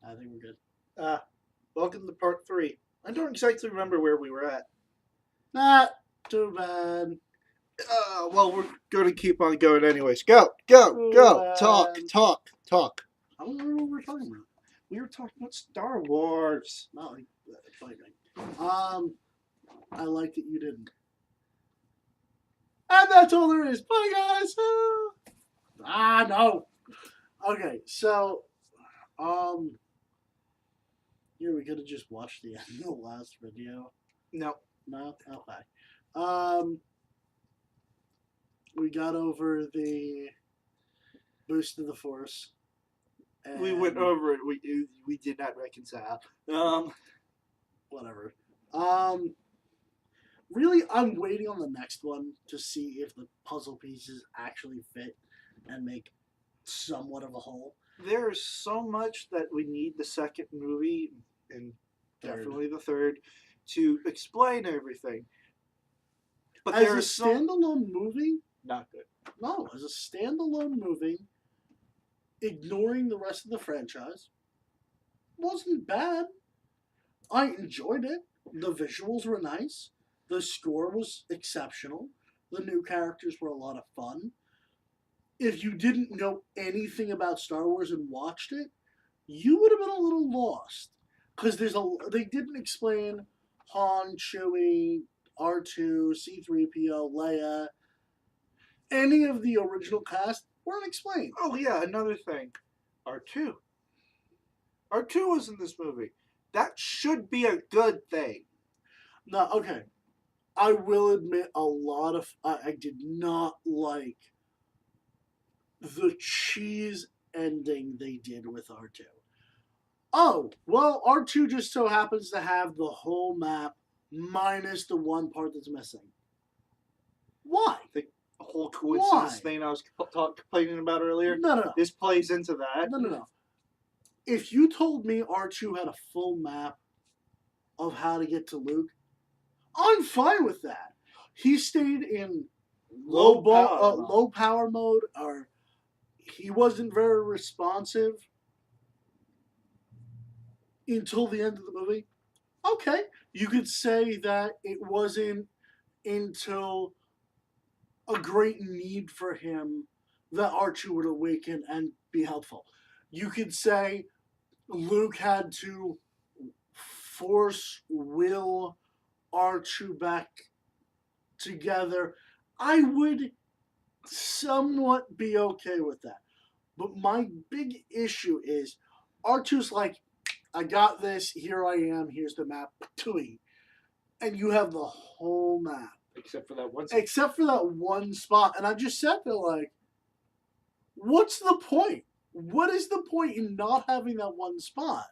I think we're good. Welcome to part 3. I don't exactly remember where we were at. Not too bad. Well, we're going to keep on going anyways. Go. Talk. I don't remember what we were talking about. We were talking about Star Wars. No, fine. I like that you didn't. And that's all there is. Bye, guys. No. Okay, so, yeah, we could have just watched the end of the last video. No. Okay. We got over the boost of the Force. We went over it. We did not reconcile. Whatever. Really, I'm waiting on the next one to see if the puzzle pieces actually fit and make somewhat of a whole. There's so much that we need the second movie, and definitely the third, to explain everything. But as a standalone movie, not good. No, as a standalone movie, ignoring the rest of the franchise, wasn't bad. I enjoyed it. The visuals were nice. The score was exceptional. The new characters were a lot of fun. If you didn't know anything about Star Wars and watched it, you would have been a little lost. Because they didn't explain Han, Chewie, R2, C-3PO, Leia. Any of the original cast weren't explained. Oh yeah, another thing. R2. R2 was in this movie. That should be a good thing. No, okay. I will admit I did not like the cheese ending they did with R2. Oh, well, R2 just so happens to have the whole map minus the one part that's missing. Why? The whole coincidence thing I was complaining about earlier? No. This plays into that. No. If you told me R2 had a full map of how to get to Luke, I'm fine with that. He stayed in low power mode, or he wasn't very responsive until the end of the movie. Okay, you could say that it wasn't until a great need for him that R2 would awaken and be helpful. You could say Luke had to force will R2 back together. I would somewhat be okay with that. But my big issue is R2's like, I got this, here I am, here's the map, Tui. And you have the whole map. Except for that one spot. And I just sat there like, what's the point? What is the point in not having that one spot?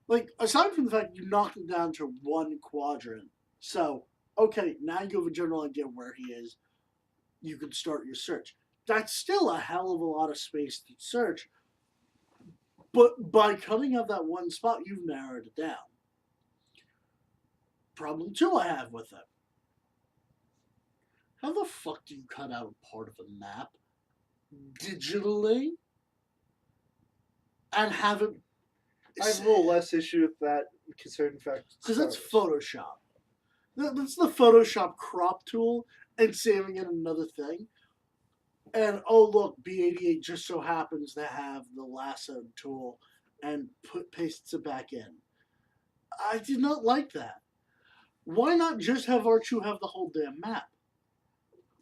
Like, aside from the fact you knocked him down to one quadrant. So, okay, now you have a general idea where he is. You can start your search. That's still a hell of a lot of space to search. But by cutting out that one spot, you've narrowed it down. Problem 2 I have with it. How the fuck do you cut out a part of a map digitally and have it... I have a little less issue with that, considering the fact... Because that's Photoshop. That's the Photoshop crop tool and saving it another thing. And, oh, look, B88 just so happens to have the lasso tool and pastes it back in. I did not like that. Why not just have R2 have the whole damn map?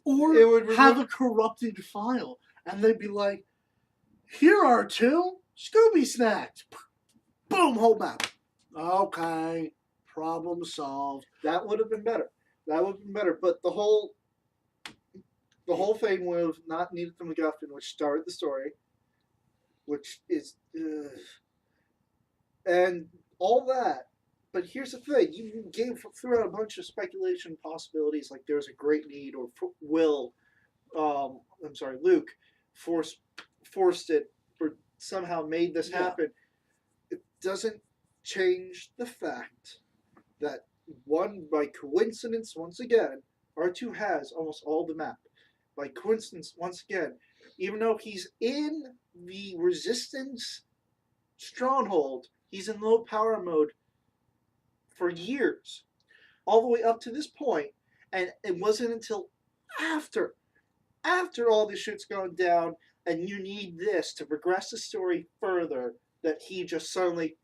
Or have a corrupted file, and they'd be like, here, R2, Scooby snacked. Boom, whole map. Okay, problem solved. That would have been better. But the whole thing would have not needed the MacGuffin, which started the story, which is, and all that. But here's the thing: you threw out a bunch of speculation possibilities, like there's a great need, or Luke forced it, or somehow made this happen. It doesn't change the fact that by coincidence, once again, R2 has almost all the map. By coincidence, once again, even though he's in the Resistance Stronghold, he's in low power mode for years, all the way up to this point, and it wasn't until after all this shit's going down, and you need this to progress the story further, that he just suddenly,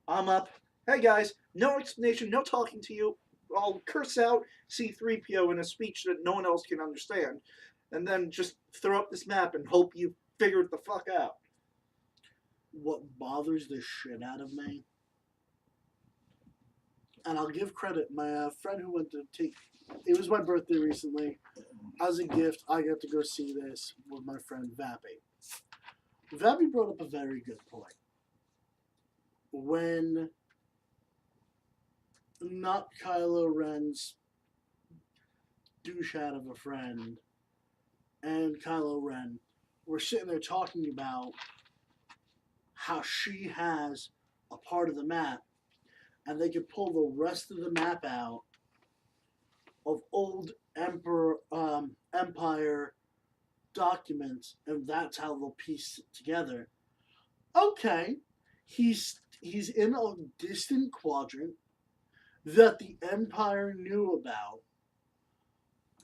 I'm up. Hey guys, no explanation, no talking to you. I'll curse out C3PO in a speech that no one else can understand, and then just throw up this map and hope you figure it the fuck out. What bothers the shit out of me, and I'll give credit, my friend who went to take, it was my birthday recently. As a gift, I got to go see this with my friend Vappy. Vappy brought up a very good point. When not Kylo Ren's douche out of a friend and Kylo Ren were sitting there talking about how she has a part of the map and they could pull the rest of the map out of old Empire documents, and that's how they'll piece it together. Okay, he's in a distant quadrant that the Empire knew about,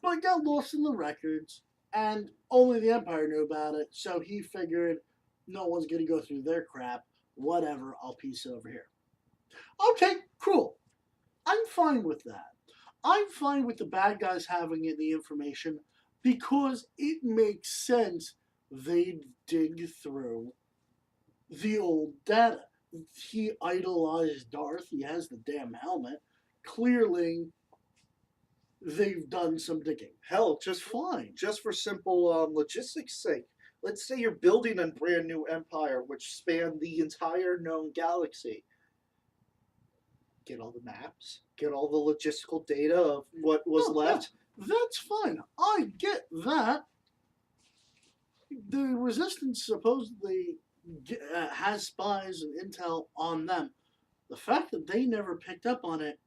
but got lost in the records, and only the Empire knew about it, so he figured no one's going to go through their crap. Whatever, I'll piece it over here. Okay, cool. I'm fine with that. I'm fine with the bad guys having the information because it makes sense they'd dig through the old data. He idolized Darth. He has the damn helmet. Clearly, they've done some digging. Hell, just fine. Just for simple logistics sake. Let's say you're building a brand new empire which spanned the entire known galaxy. Get all the maps, get all the logistical data of what was left. Yeah, that's fine. I get that. The Resistance supposedly has spies and intel on them. The fact that they never picked up on it,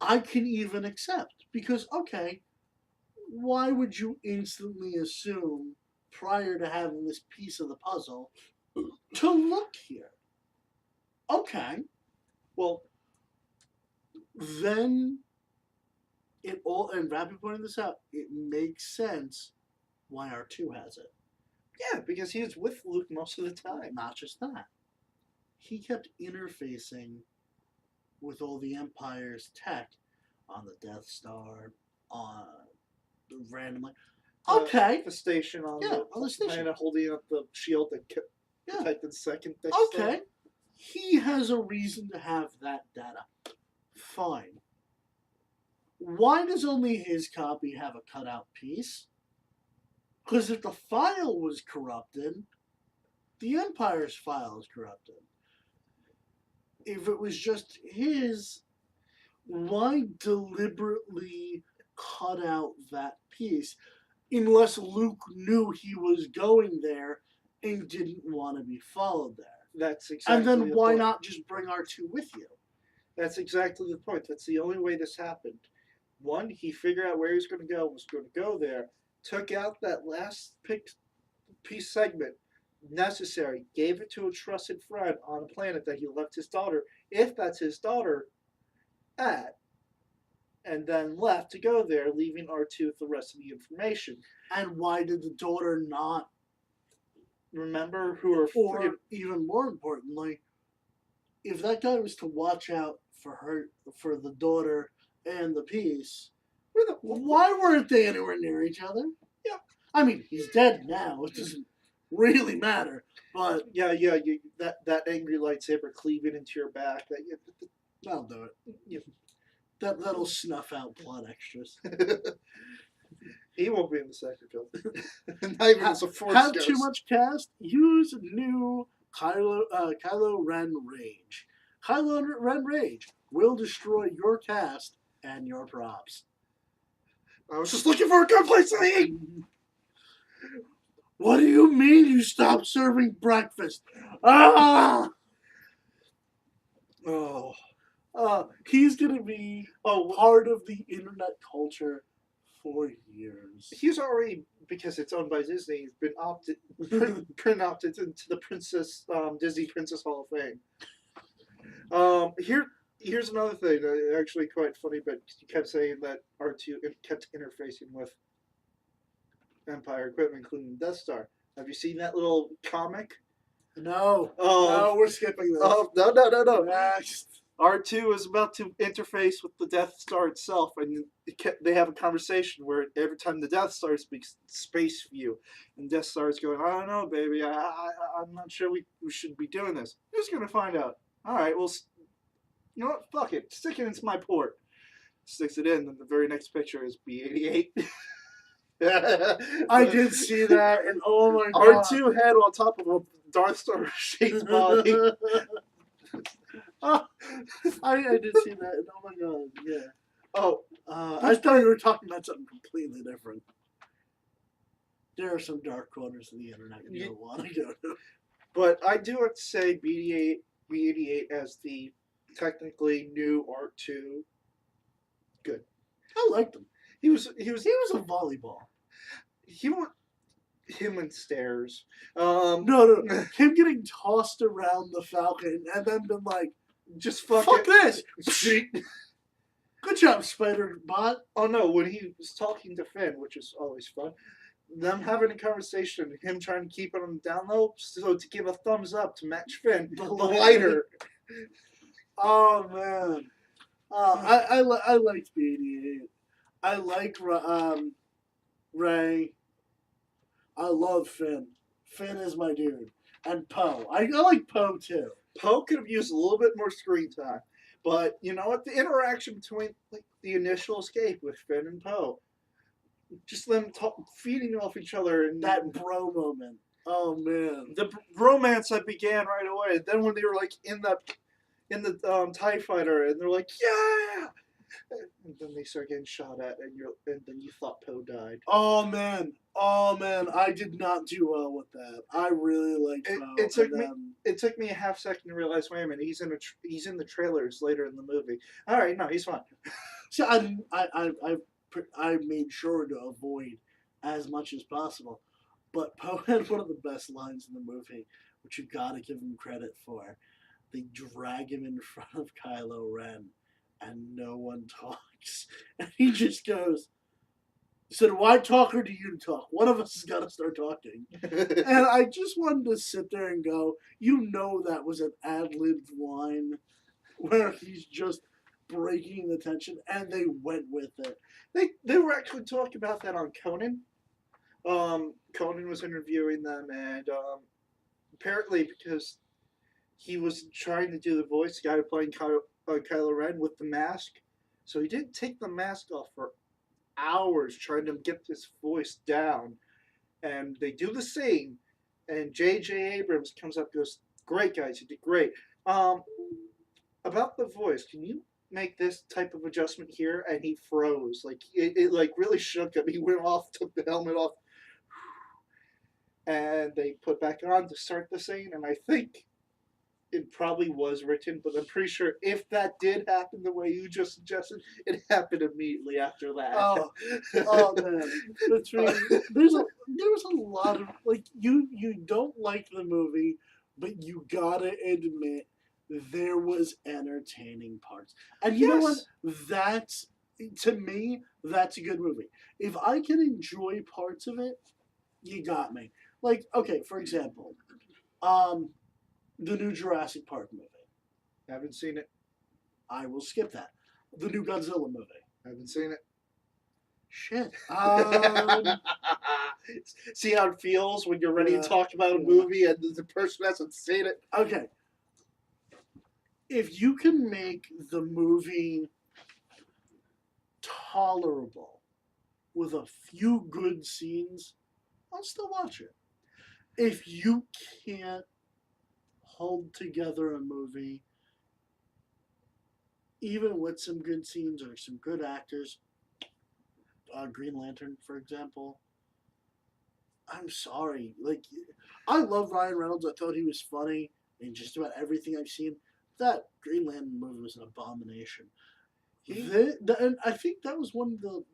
I can even accept. Because, okay, why would you instantly assume, prior to having this piece of the puzzle, to look here? Okay, well, then it all, and Rappy pointed this out, it makes sense why R2 has it. Yeah, because he was with Luke most of the time. Not just that. He kept interfacing with all the Empire's tech on the Death Star, on randomly. Okay. The station on the station. Planet holding up the shield that kept protecting the second Death Star. Okay. He has a reason to have that data. Fine. Why does only his copy have a cutout piece? Because if the file was corrupted, the Empire's file is corrupted. If it was just his, why deliberately cut out that piece? Unless Luke knew he was going there and didn't want to be followed there. That's exactly. And then why not just bring R2 with you? That's exactly the point. That's the only way this happened. One, he figured out where he was going to go, was going to go there, took out that last piece segment necessary, gave it to a trusted friend on a planet that he left his daughter, if that's his daughter, at, and then left to go there, leaving R2 with the rest of the information. And why did the daughter not remember who her or even more importantly, if that guy was to watch out for her, for the daughter and the piece, why weren't they anywhere near each other? Yeah, I mean, he's dead now. It doesn't really matter. But yeah, that angry lightsaber cleaving into your back. That'll do it. Yeah. That'll snuff out plot extras. He won't be in the second film. Not even as a Force Have Ghost. Too much cast? Use new Kylo Ren Rage. Kylo Ren Rage will destroy your cast and your props. I was just looking for a good place to eat. What do you mean you stopped serving breakfast? Ah! Oh. He's gonna be part of the internet culture For years. He's already, because it's owned by Disney, he's been opted into the Disney Princess Hall of Fame. Here's another thing that actually quite funny, but you kept saying that R2 kept interfacing with Empire equipment, including the Death Star. Have you seen that little comic? No. No, we're skipping this. Oh, no. Next. R2 is about to interface with the Death Star itself, and they have a conversation where every time the Death Star speaks, space view, and Death Star is going, I don't know, baby, I'm not sure we should be doing this. Who's going to find out? All right, well, you know what? Fuck it. Stick it into my port. Sticks it in, and the very next picture is B-88. I did see that, and oh my god. R2 head on top of a Darth Star shaped body. Oh, I did see that, and oh my god, yeah. Oh, I thought you were talking about something completely different. There are some dark corners of the internet you don't want to go to. But I do have to say B-88 as the technically new R2. Good. I liked him. He was a volleyball. Him and stairs. No. Him getting tossed around the Falcon and then been like, just fuck this. Good job, Spider-Bot. Oh no, when he was talking to Finn, which is always fun, them having a conversation, him trying to keep it on the down low, so to give a thumbs up to match Finn, the lighter. Oh man. I liked B-88. I like Ray. I love Finn. Finn is my dude. And Poe. I like Poe too. Poe could have used a little bit more screen time. But you know what? The interaction between the initial escape with Finn and Poe, just them feeding off each other, and that bro moment. Oh man, the romance that began right away. Then when they were like in the TIE fighter, and they're like, yeah, and then they start getting shot at, and then you thought Poe died. Oh man, I did not do well with that. I really liked Poe. It took me a half second to realize, wait a minute, he's in the trailers later in the movie. All right, no, he's fine. So I made sure to avoid as much as possible. But Poe had one of the best lines in the movie, which you gotta give him credit for. They drag him in front of Kylo Ren, and no one talks. And he just goes, so do I talk or do you talk? One of us has got to start talking. And I just wanted to sit there and go, you know that was an ad-libbed line where he's just breaking the tension, and they went with it. They were actually talking about that on Conan. Conan was interviewing them, and apparently because he was trying to do the voice, the guy playing Kylo Ren with the mask, so he didn't take the mask off for hours trying to get this voice down. And they do the scene, and J.J. Abrams comes up and goes, great guys, you did great. About the voice, can you make this type of adjustment here? And he froze. Like it like really shook him. He went off, took the helmet off, and they put back on to start the scene. And I think it probably was written, but I'm pretty sure if that did happen the way you just suggested, it happened immediately after that. Oh man, that's right. There was a lot of like you don't like the movie, but you gotta admit there was entertaining parts, and you know what? That's, to me, that's a good movie. If I can enjoy parts of it, you got me. Like, okay, for example, the new Jurassic Park movie. Haven't seen it. I will skip that. The new Godzilla movie. Haven't seen it. Shit. See how it feels when you're ready to talk about a movie and the person hasn't seen it? Okay. If you can make the movie tolerable with a few good scenes, I'll still watch it. If you can't hold together a movie, even with some good scenes or some good actors, Green Lantern, for example, I'm sorry. Like, I love Ryan Reynolds. I thought he was funny in just about everything I've seen. That Green Lantern movie was an abomination. And I think that was one of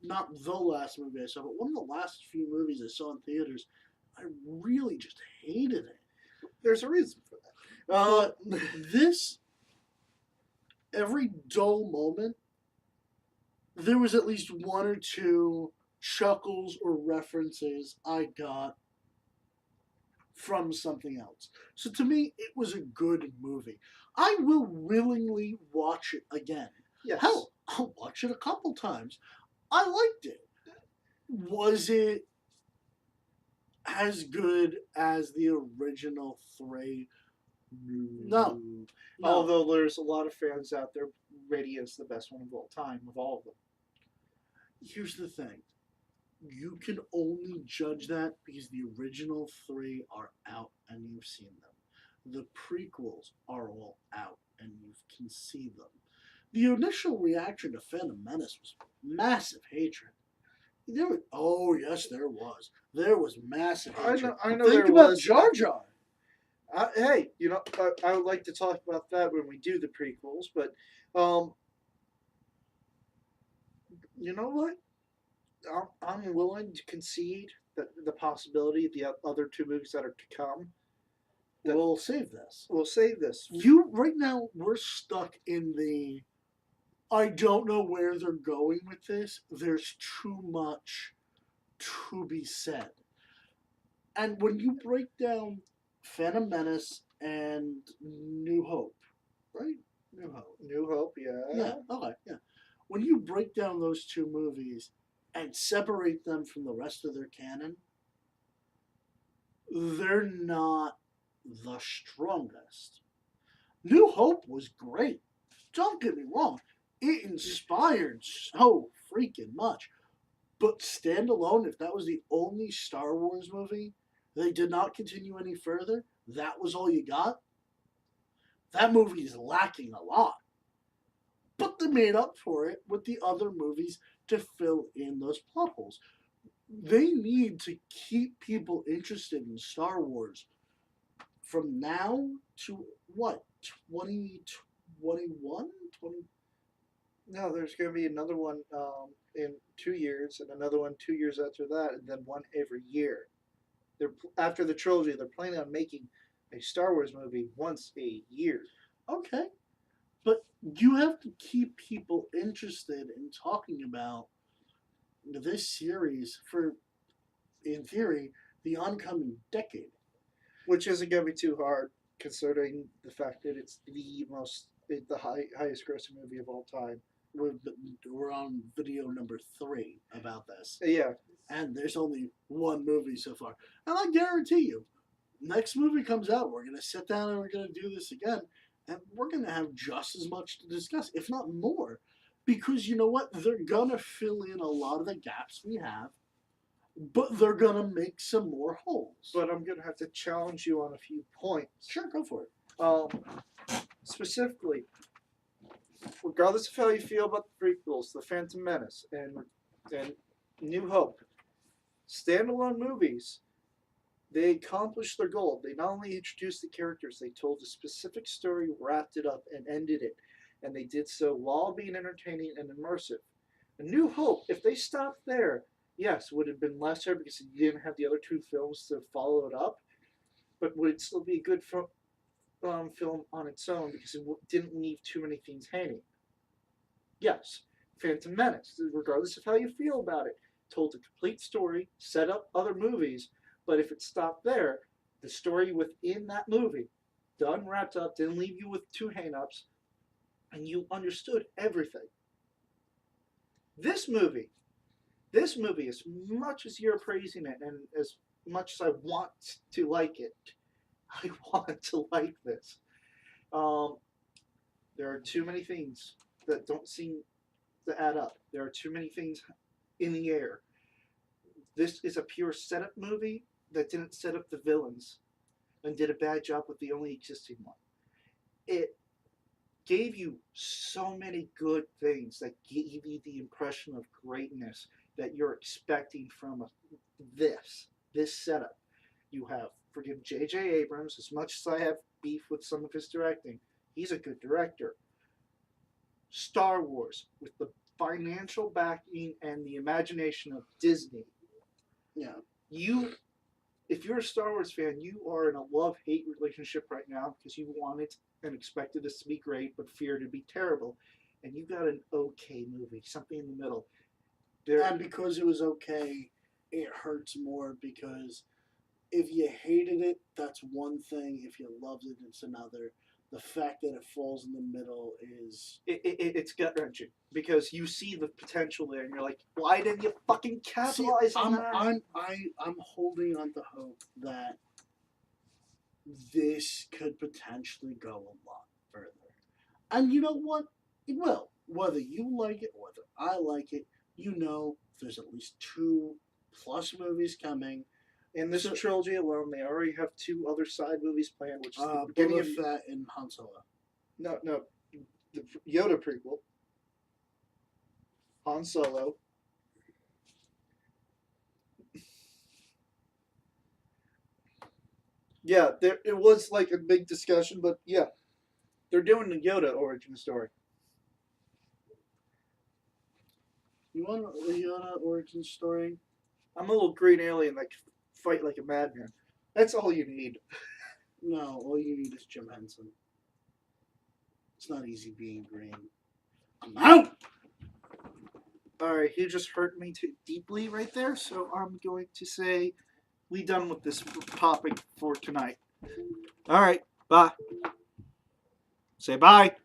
not the last movie I saw, but one of the last few movies I saw in theaters, I really just hated it. There's a reason for that. But this, every dull moment, there was at least one or two chuckles or references I got from something else. So to me, it was a good movie. I will willingly watch it again. Yes. Hell, I'll watch it a couple times. I liked it. Was it as good as the original three? No. Although there's a lot of fans out there, Radiant's the best one of all time, of all of them. Here's the thing. You can only judge that because the original three are out and you've seen them. The prequels are all out and you can see them. The initial reaction to Phantom Menace was massive hatred. Oh yes, there was. There was massive hatred. I know. Think there about was. Jar Jar. Hey, I would like to talk about that when we do the prequels, but you know what? I'm willing to concede that the possibility of the other two movies that are to come. We'll save this. We'll save this. Right now we're stuck in the I don't know where they're going with this. There's too much to be said. And when you break down Phantom Menace and New Hope, right? New Hope, yeah. Yeah, okay, yeah. When you break down those two movies and separate them from the rest of their canon, they're not the strongest. New Hope was great. Don't get me wrong. It inspired so freaking much. But standalone, if that was the only Star Wars movie, they did not continue any further, that was all you got, that movie is lacking a lot. But they made up for it with the other movies to fill in those plot holes. They need to keep people interested in Star Wars from now to what? 2021? 20... No, there's going to be another one in 2 years, and another one 2 years after that, and then one every year. After the trilogy, they're planning on making a Star Wars movie once a year. Okay. But you have to keep people interested in talking about this series for, in theory, the oncoming decade. Which isn't going to be too hard, considering the fact that it's the highest grossing movie of all time. We're on video number 3 about this. Yeah. And there's only one movie so far. And I guarantee you, next movie comes out, we're going to sit down and we're going to do this again. And we're going to have just as much to discuss, if not more. Because you know what? They're going to fill in a lot of the gaps we have. But they're going to make some more holes. But I'm going to have to challenge you on a few points. Sure, go for it. Specifically, regardless of how you feel about the prequels, The Phantom Menace, and New Hope, standalone movies, they accomplished their goal. They not only introduced the characters, they told a specific story, wrapped it up, and ended it. And they did so while being entertaining and immersive. A New Hope, if they stopped there, yes, would have been lesser because you didn't have the other two films to follow it up. But would it still be a good film on its own because it didn't leave too many things hanging? Yes. Phantom Menace, regardless of how you feel about it, told a complete story, set up other movies, but if it stopped there, the story within that movie, done, wrapped up, didn't leave you with two hang-ups, and you understood everything. This movie, as much as you're praising it, and as much as I want to like it, I want to like this. There are too many things that don't seem to add up. There are too many things in the air. This is a pure setup movie that didn't set up the villains and did a bad job with the only existing one. It gave you so many good things that gave you the impression of greatness that you're expecting from this setup. You have, forgive J.J. Abrams, as much as I have beef with some of his directing, he's a good director. Star Wars, with the financial backing and the imagination of Disney, Yeah. if you're a Star Wars fan, you are in a love-hate relationship right now because you wanted and expected this to be great, but feared it'd be terrible. And you got an okay movie, something in the middle. And because it was okay, it hurts more because if you hated it, that's one thing. If you loved it, it's another. The fact that it falls in the middle is it's gut wrenching because you see the potential there, and you're like, why didn't you fucking capitalize on that? I'm holding on to hope that this could potentially go a lot further. And you know what? It will. Whether you like it, whether I like it, there's at least 2+ movies coming. In this trilogy alone, they already have 2 other side movies planned, which is the beginning of Fett and Han Solo. No, the Yoda prequel, Han Solo. Yeah, it was like a big discussion, but yeah, they're doing the Yoda origin story. You want a Yoda origin story? I'm a little green alien that can fight like a madman. That's all you need. No, all you need is Jim Henson. It's not easy being green. I'm out! Alright, he just hurt me too deeply right there, so I'm going to say we done with this topic for tonight. Alright, bye. Say bye.